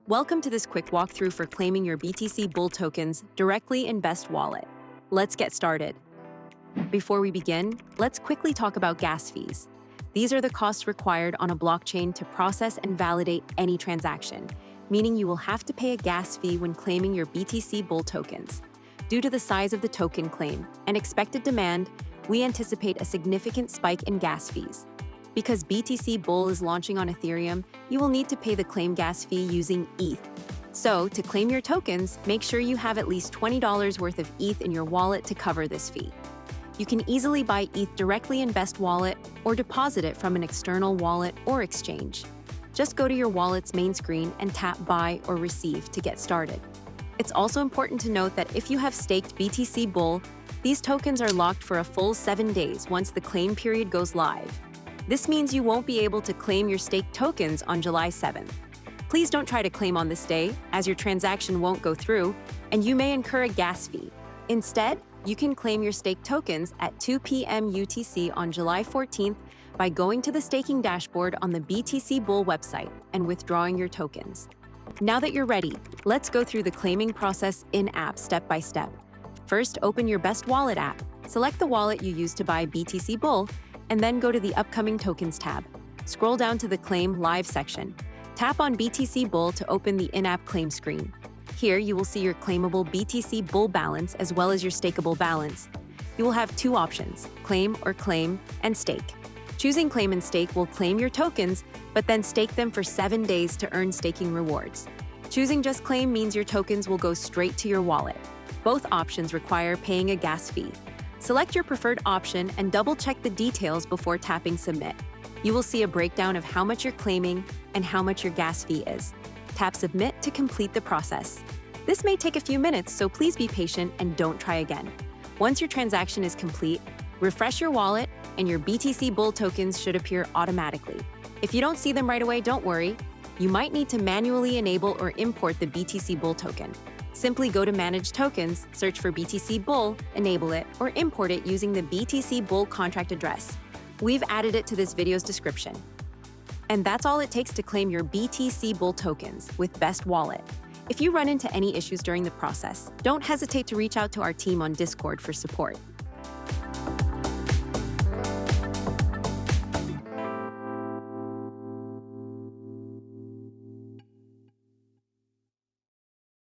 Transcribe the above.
Welcome to this quick walkthrough for claiming your BTC Bull tokens directly in Best Wallet. Let's get started. Before we begin, let's quickly talk about gas fees. These are the costs required on a blockchain to process and validate any transaction, meaning you will have to pay a gas fee when claiming your BTC Bull tokens. Due to the size of the token claim and expected demand, we anticipate a significant spike in gas fees. Because BTC Bull is launching on Ethereum, you will need to pay the claim gas fee using ETH. So, to claim your tokens, make sure you have at least $20 worth of ETH in your wallet to cover this fee. You can easily buy ETH directly in Best Wallet or deposit it from an external wallet or exchange. Just go to your wallet's main screen and tap Buy or Receive to get started. It's also important to note that if you have staked BTC Bull, these tokens are locked for a full 7 days once the claim period goes live. This means you won't be able to claim your staked tokens on July 7th. Please don't try to claim on this day, as your transaction won't go through, and you may incur a gas fee. Instead, you can claim your staked tokens at 2 p.m. UTC on July 14th by going to the staking dashboard on the BTC Bull website and withdrawing your tokens. Now that you're ready, let's go through the claiming process in-app step by step. First, open your Best Wallet app. Select the wallet you use to buy BTC Bull, and then go to the Upcoming Tokens tab. Scroll down to the Claim Live section. Tap on BTC Bull to open the in-app claim screen. Here, you will see your claimable BTC Bull balance as well as your stakeable balance. You will have two options, claim and stake. Choosing claim and stake will claim your tokens, but then stake them for 7 days to earn staking rewards. Choosing just claim means your tokens will go straight to your wallet. Both options require paying a gas fee. Select your preferred option and double-check the details before tapping Submit. You will see a breakdown of how much you're claiming and how much your gas fee is. Tap Submit to complete the process. This may take a few minutes, so please be patient and don't try again. Once your transaction is complete, refresh your wallet and your BTC Bull tokens should appear automatically. If you don't see them right away, don't worry. You might need to manually enable or import the BTC Bull token. Simply go to Manage Tokens, search for BTC Bull, enable it, or import it using the BTC Bull contract address. We've added it to this video's description. And that's all it takes to claim your BTC Bull tokens with Best Wallet. If you run into any issues during the process, don't hesitate to reach out to our team on Discord for support.